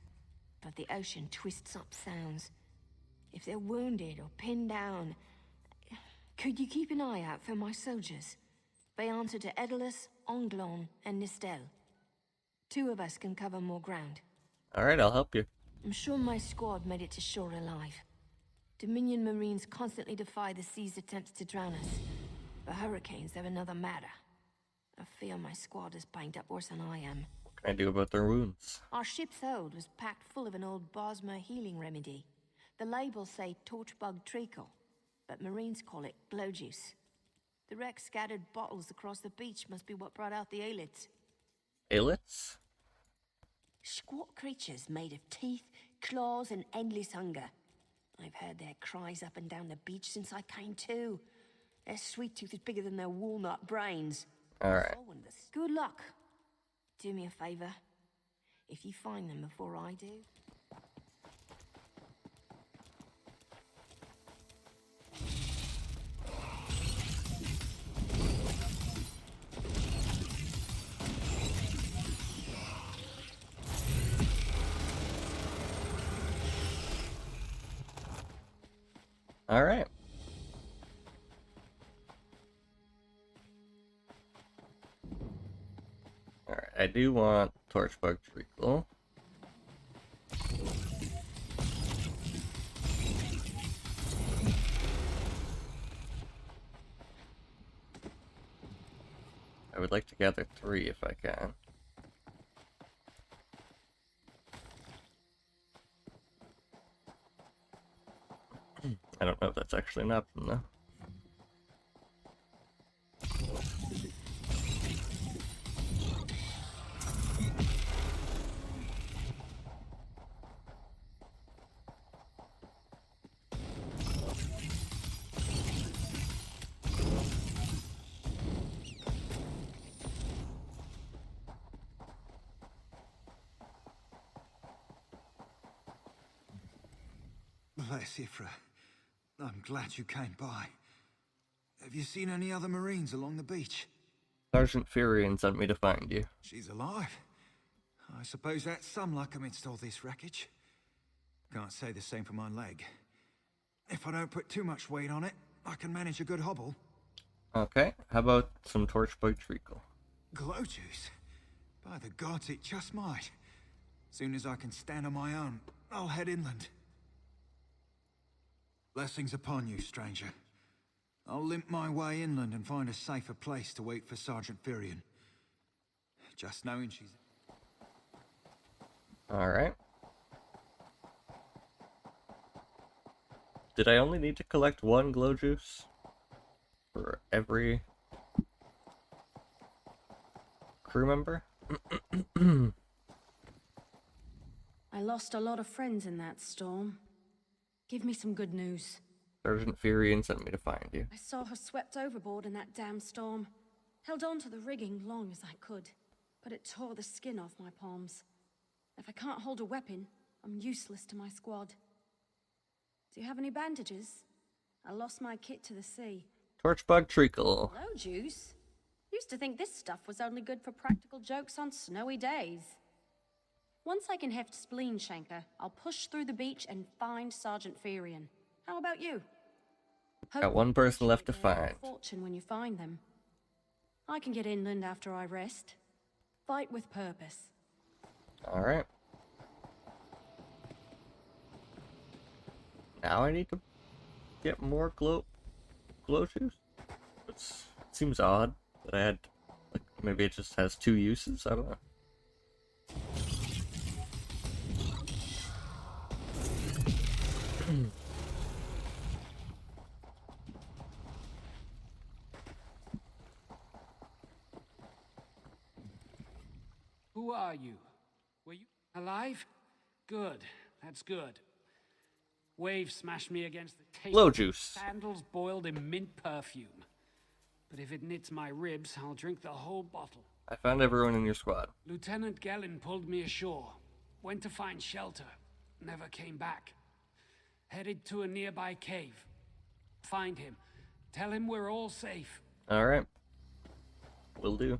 Speaker 2: but the ocean twists up sounds. If they're wounded or pinned down, could you keep an eye out for my soldiers? They answer to Edalus, Onglon, and Nistel. 2 of us can cover more ground.
Speaker 1: Alright, I'll help you.
Speaker 2: I'm sure my squad made it to shore alive. Dominion Marines constantly defy the sea's attempts to drown us. The hurricanes are another matter. I fear my squad is banged up worse than I am.
Speaker 1: What can I do about their wounds?
Speaker 2: Our ship's hold was packed full of an old Bosmer healing remedy. The labels say torchbug treacle, but Marines call it glow juice. The wreck scattered bottles across the beach must be what brought out the aelids.
Speaker 1: Aelids?
Speaker 2: Squat creatures made of teeth,
Speaker 15: claws and endless hunger. I've heard their cries up and down the beach since I came to. Their sweet tooth is bigger than their walnut brains.
Speaker 1: Alright.
Speaker 15: Good luck. Do me a favor. If you find them before I do...
Speaker 1: Alright. Alright, I do want Torchbug Treacle. I would like to gather 3 if I can. I don't know if that's actually an option though.
Speaker 16: Bless Ifra. I'm glad you came by. Have you seen any other Marines along the beach?
Speaker 1: Sergeant Furion sent me to find you.
Speaker 16: She's alive. I suppose that's some luck amidst all this wreckage. Can't say the same for my leg. If I don't put too much weight on it, I can manage a good hobble.
Speaker 1: Okay, how about some Torchbug Treacle?
Speaker 16: Glow juice? By the gods, it just might. Soon as I can stand on my own, I'll head inland. Blessings upon you, stranger. I'll limp my way inland and find a safer place to wait for Sergeant Furion. Just knowing she's...
Speaker 1: Alright. Did I only need to collect 1 glow juice? For every... crew member?
Speaker 12: I lost a lot of friends in that storm. Give me some good news.
Speaker 1: Sergeant Furion sent me to find you.
Speaker 12: I saw her swept overboard in that damn storm. Held on to the rigging long as I could, but it tore the skin off my palms. If I can't hold a weapon, I'm useless to my squad. Do you have any bandages? I lost my kit to the sea.
Speaker 1: Torchbug Treacle.
Speaker 12: Hello, Juice. Used to think this stuff was only good for practical jokes on snowy days. Once I can heft Spleen Shanker, I'll push through the beach and find Sergeant Furion. How about you?
Speaker 1: Got 1 person left to find.
Speaker 12: Fortune when you find them. I can get inland after I rest. Fight with purpose.
Speaker 1: Alright. Now I need to get more glow juice? It seems odd that I had, like, maybe it just has 2 uses, I don't know.
Speaker 17: Who are you? Were you alive? Good. That's good. Wave smashed me against the table.
Speaker 1: Glow juice.
Speaker 17: Sandals boiled in mint perfume. But if it knits my ribs, I'll drink the whole bottle.
Speaker 1: I found everyone in your squad.
Speaker 17: Lieutenant Gellin pulled me ashore. Went to find shelter. Never came back. Headed to a nearby cave. Find him. Tell him we're all safe.
Speaker 1: Alright. Will do.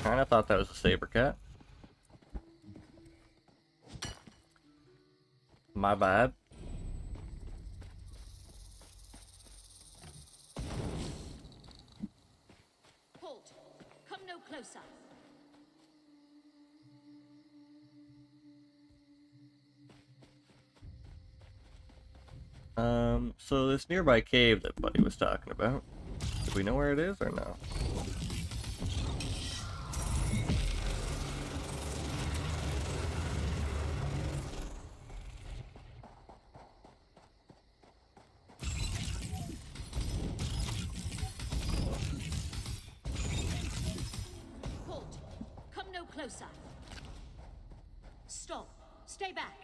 Speaker 1: Kinda thought that was a saber cat. My bad.
Speaker 3: closer.
Speaker 1: So this nearby cave that Buddy was talking about, do we know where it is or no?
Speaker 3: Halt. Come no closer. Stop. Stay back.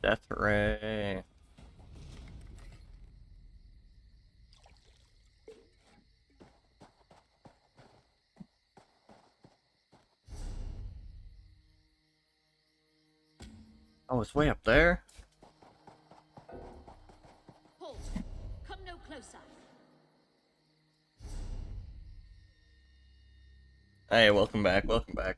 Speaker 1: Death Ray. Oh, it's way up there?
Speaker 3: Halt. Come no closer.
Speaker 1: Hey, welcome back, welcome back.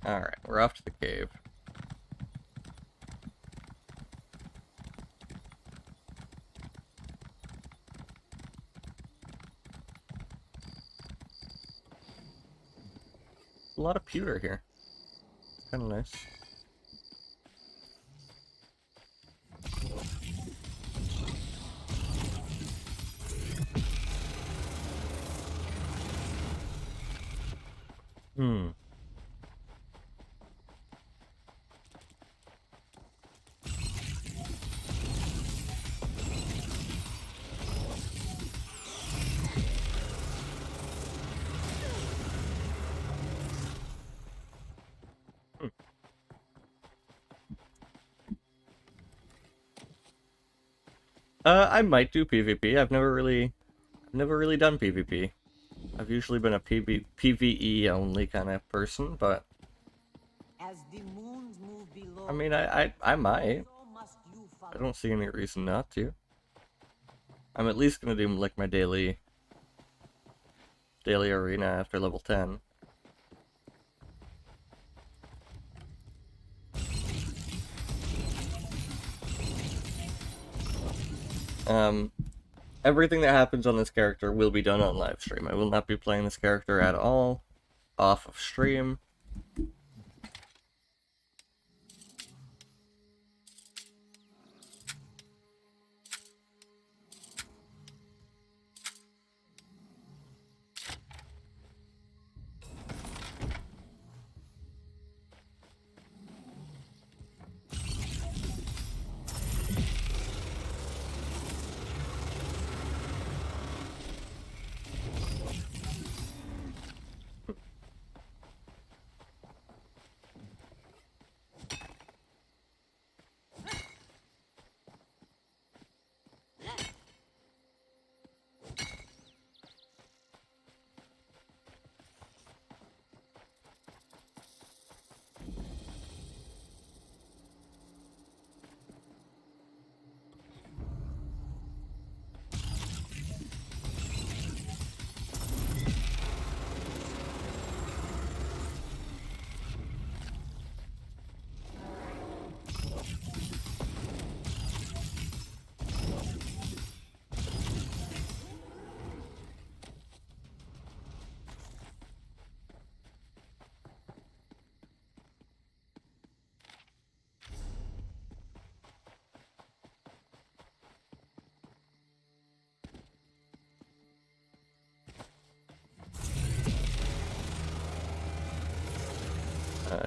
Speaker 1: Alright, we're off to the cave. A lot of pewter here. Kind of nice. Hmm. I might do PvP. I've never really done PvP. I've usually been a PvE only kind of person, but
Speaker 13: As the moons move below,
Speaker 1: I mean, I might.
Speaker 13: so must you follow.
Speaker 1: I don't see any reason not to. I'm at least gonna do like my daily arena after level 10. Everything that happens on this character will be done on live stream. I will not be playing this character at all off of stream.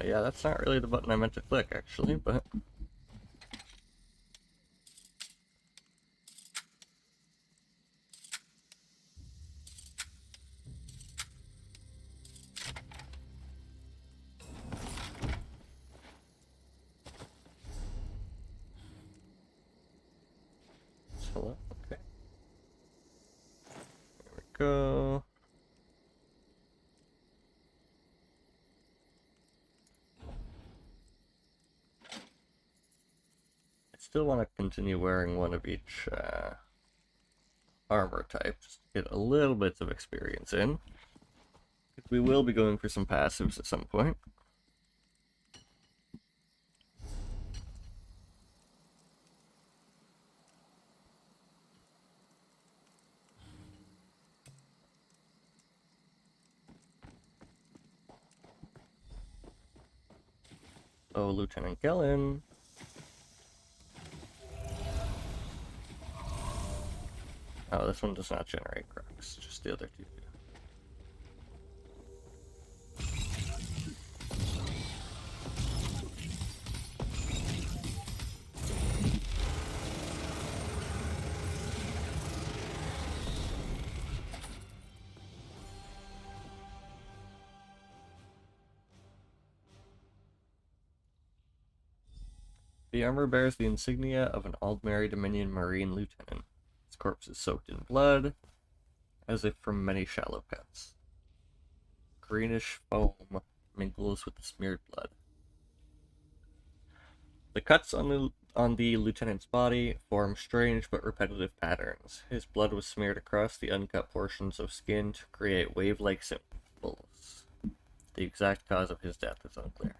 Speaker 1: Yeah, that's not really the button I meant to click, actually, but... Hello? Okay. There we go. still want to continue wearing one of each armor type, just to get a little bit of experience in. We will be going for some passives at some point. Oh, Lieutenant Gellin. Oh, this one does not generate crux, just the other two do. The armor bears the insignia of an Aldmeri Dominion Marine lieutenant. His corpse is soaked in blood, as if from many shallow cuts. Greenish foam mingles with the smeared blood. The cuts on the lieutenant's body form strange but repetitive patterns. His blood was smeared across the uncut portions of skin to create wave-like symbols. The exact cause of his death is unclear.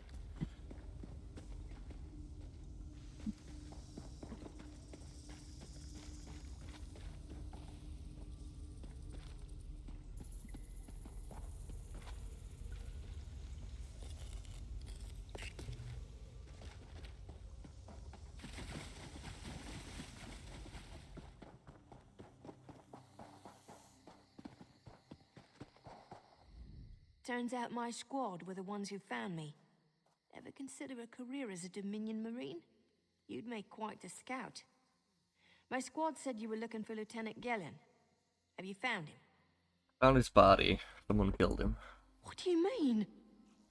Speaker 15: Turns out my squad were the ones who found me. Ever consider a career as a Dominion Marine? You'd make quite a scout. My squad said you were looking for Lieutenant Gellin. Have you found him?
Speaker 1: Found his body. Someone killed him.
Speaker 15: What do you mean?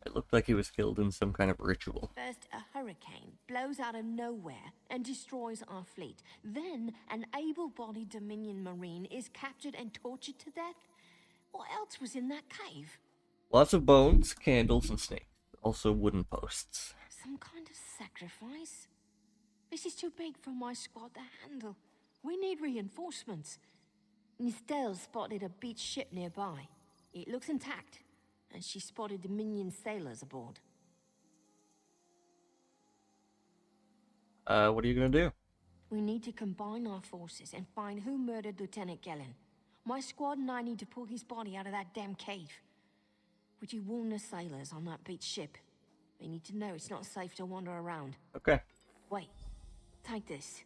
Speaker 1: It looked like he was killed in some kind of ritual.
Speaker 15: First, a hurricane blows out of nowhere and destroys our fleet. Then, an able-bodied Dominion Marine is captured and tortured to death? What else was in that cave?
Speaker 1: Lots of bones, candles, and snakes. Also wooden posts.
Speaker 15: Some kind of sacrifice? This is too big for my squad to handle. We need reinforcements. Nistel spotted a beached ship nearby. It looks intact, and she spotted Dominion sailors aboard.
Speaker 1: What are you gonna do?
Speaker 15: We need to combine our forces and find who murdered Lieutenant Gellin. My squad and I need to pull his body out of that damn cave. Would you warn the sailors on that beached ship? They need to know it's not safe to wander around.
Speaker 1: Okay.
Speaker 15: Wait. Take this.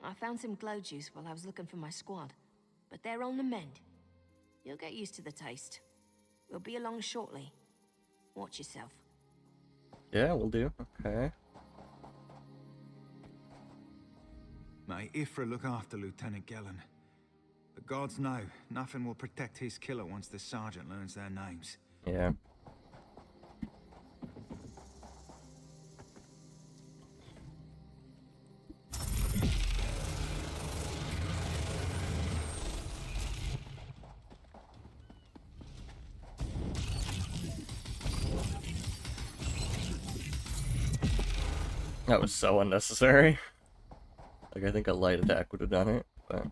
Speaker 15: I found some glow juice while I was looking for my squad. But they're on the mend. You'll get used to the taste. We'll be along shortly. Watch yourself.
Speaker 1: Yeah, we'll do. Okay.
Speaker 16: May Ifra look after Lieutenant Gellin. The gods know nothing will protect his killer once the sergeant learns their names.
Speaker 1: Yeah. That was so unnecessary. Like, I think a light attack would have done it, but...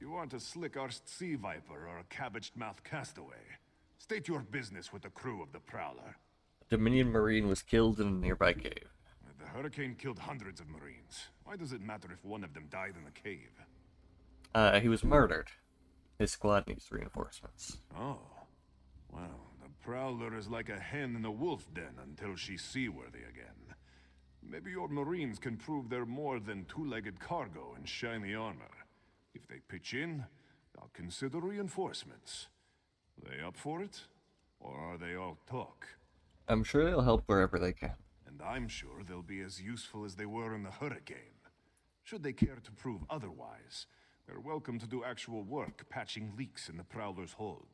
Speaker 18: You want a slick-arsed sea viper or a cabbage-mouthed castaway? State your business with the crew of the Prowler.
Speaker 1: A Dominion Marine was killed in a nearby cave.
Speaker 18: The hurricane killed hundreds of Marines. Why does it matter if one of them died in the cave?
Speaker 1: He was murdered. His squad needs reinforcements.
Speaker 18: Oh. Well, the Prowler is like a hen in a wolf den until she's seaworthy again. Maybe your Marines can prove they're more than two-legged cargo in shiny armor. If they pitch in, I'll consider reinforcements. They up for it? Or are they all talk?
Speaker 1: I'm sure they'll help wherever they can.
Speaker 18: And I'm sure they'll be as useful as they were in the hurricane. Should they care to prove otherwise, they're welcome to do actual work patching leaks in the Prowler's hold.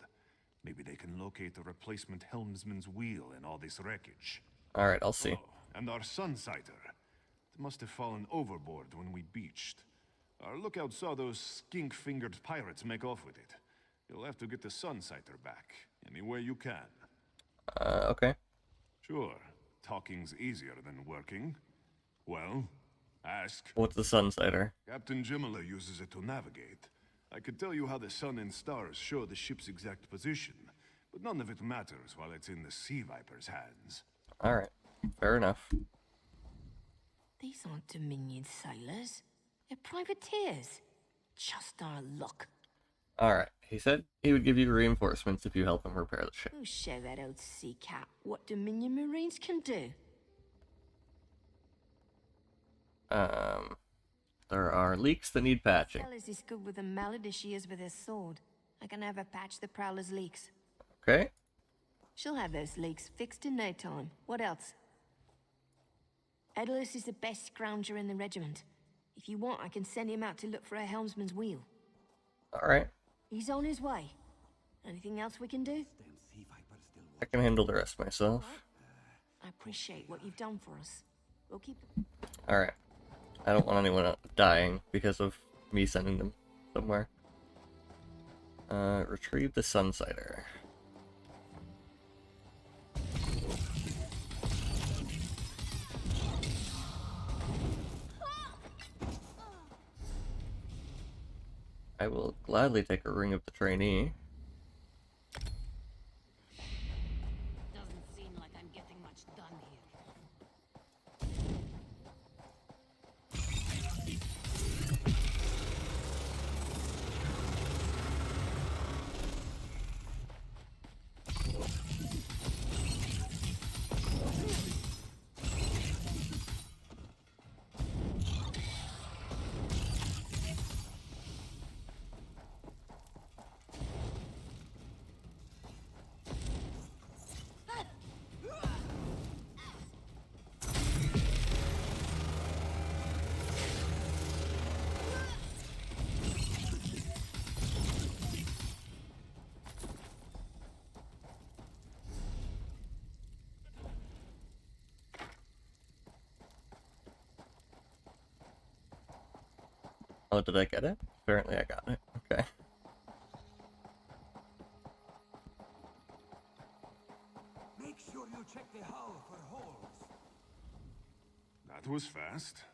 Speaker 18: Maybe they can locate the replacement helmsman's wheel in all this wreckage.
Speaker 1: Alright, I'll see.
Speaker 18: Oh, and our Sunsighter. It must have fallen overboard when we beached. Our lookout saw those skink-fingered pirates make off with it. You'll have to get the Sunsighter back, any way you can.
Speaker 1: Okay.
Speaker 18: Sure, talking's easier than working. Well, ask.
Speaker 1: What's the Sunsighter?
Speaker 18: Captain Jimala uses it to navigate. I could tell you how the sun and stars show the ship's exact position, but none of it matters while it's in the Sea Viper's hands.
Speaker 1: Alright, fair enough.
Speaker 15: These aren't Dominion sailors. They're privateers. Just our luck.
Speaker 1: Alright, he said he would give you reinforcements if you help him repair the ship.
Speaker 15: We'll show that old sea cat what Dominion Marines can do.
Speaker 1: There are leaks that need patching.
Speaker 15: Fellas is good with a mallet as she is with her sword. I can have her patch the Prowler's leaks.
Speaker 1: Okay.
Speaker 15: She'll have those leaks fixed in no time. What else? Edalus is the best scrounger in the regiment. If you want, I can send him out to look for a helmsman's wheel.
Speaker 1: Alright.
Speaker 15: He's on his way. Anything else we can do?
Speaker 1: I can handle the rest myself.
Speaker 15: I appreciate what you've done for us. We'll keep...
Speaker 1: Alright. I don't want anyone dying because of me sending them somewhere. Retrieve the Sunsighter. I will gladly take a ring of the trainee.
Speaker 3: Doesn't seem like I'm getting much done here.
Speaker 1: Oh, did I get it? Apparently I got it. Okay.
Speaker 5: Make sure you check the hull for holes.
Speaker 18: That was fast.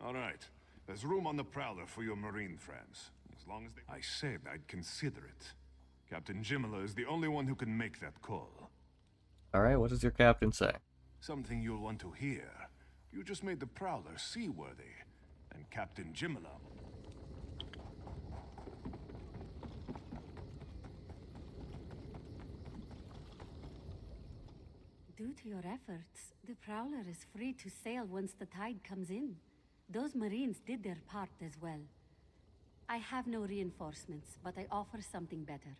Speaker 18: All right. There's room on the Prowler for your Marine friends. As long as they... I said I'd consider it. Captain Jimala is the only one who can make that call.
Speaker 1: Alright, what does your captain say?
Speaker 18: Something you'll want to hear. You just made the Prowler seaworthy. And Captain Jimala...
Speaker 19: Due to your efforts, the Prowler is free to sail once the tide comes in. Those Marines did their part as well. I have no reinforcements, but I offer something better.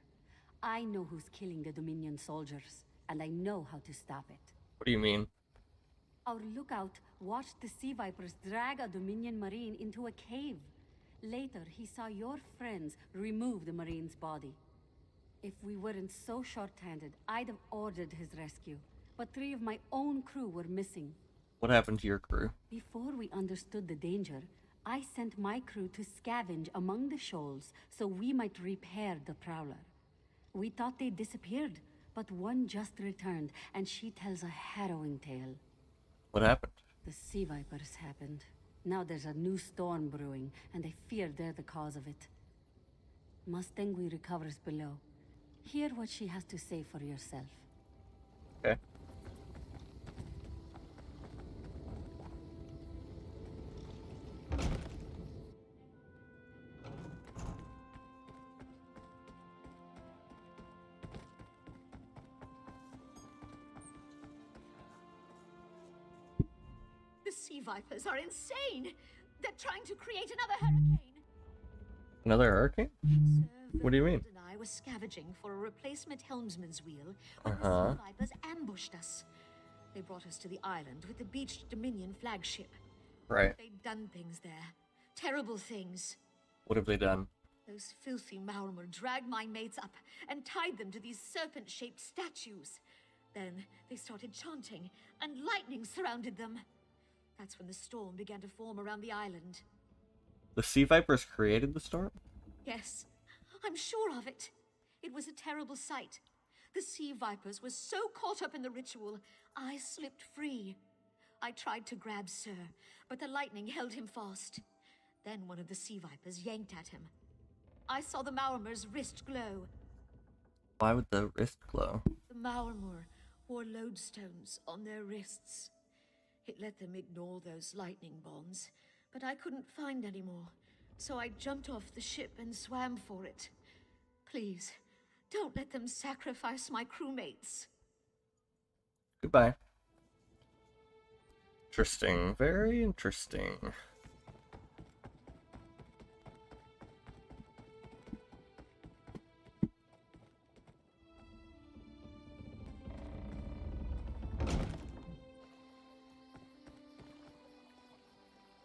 Speaker 19: I know who's killing the Dominion soldiers, and I know how to stop it.
Speaker 1: What do you mean?
Speaker 19: Our lookout watched the Sea Vipers drag a Dominion Marine into a cave. Later, he saw your friends remove the Marine's body. If we weren't so short-handed, I'd have ordered his rescue. But 3 of my own crew were missing.
Speaker 1: What happened to your crew?
Speaker 19: Before we understood the danger, I sent my crew to scavenge among the shoals so we might repair the Prowler. We thought they disappeared, but one just returned, and she tells a harrowing tale.
Speaker 1: What happened?
Speaker 19: The Sea Vipers happened. Now there's a new storm brewing, and I fear they're the cause of it. Mustangui recovers below. Hear what she has to say for yourself.
Speaker 1: Okay.
Speaker 20: The Sea Vipers are insane! They're trying to create another hurricane!
Speaker 1: Another hurricane? What do you mean?
Speaker 20: And I was scavenging for a replacement helmsman's wheel when the
Speaker 1: Uh-huh.
Speaker 20: Sea Vipers ambushed us. They brought us to the island with the beached Dominion flagship.
Speaker 1: Right.
Speaker 20: They'd done things there. Terrible things.
Speaker 1: What have they done?
Speaker 20: Those filthy Maormer dragged my mates up and tied them to these serpent-shaped statues. Then they started chanting, and lightning surrounded them. That's when the storm began to form around the island.
Speaker 1: The Sea Vipers created the storm?
Speaker 20: Yes, I'm sure of it. It was a terrible sight. The sea vipers were so caught up in the ritual, I slipped free. I tried to grab Sir, but the lightning held him fast. Then one of the sea vipers yanked at him. I saw the Maormer's wrist glow.
Speaker 1: Why would the wrist glow?
Speaker 20: The Maormer wore lodestones on their wrists. It let them ignore those lightning bonds, but I couldn't find any more, so I jumped off the ship and swam for it. Please, don't let them sacrifice my crewmates.
Speaker 1: Goodbye. Interesting. Very interesting.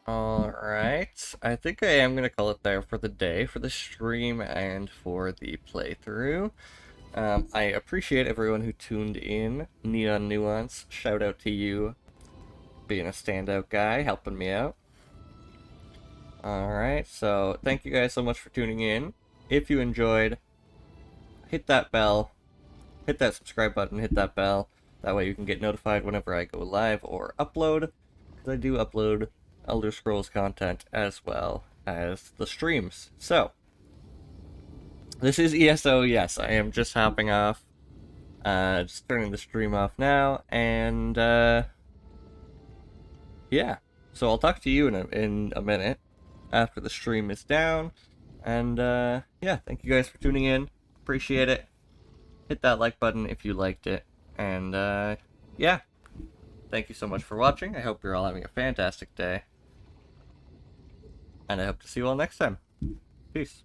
Speaker 1: Alright, I think I am going to call it there for the day, for the stream and for the playthrough. I appreciate everyone who tuned in. Neon Nuance, shout out to you, being a standout guy, helping me out. Alright, so thank you guys so much for tuning in. If you enjoyed, hit that bell, hit that subscribe button, hit that bell. That way you can get notified whenever I go live or upload, because I do upload Elder Scrolls content as well as the streams. So, this is ESO, yes, I am just hopping off, just turning the stream off now, and, yeah, so I'll talk to you in a minute, after the stream is down, and, yeah, thank you guys for tuning in, appreciate it, hit that like button if you liked it, and, yeah, thank you so much for watching, I hope you're all having a fantastic day. And I hope to see you all next time. Peace.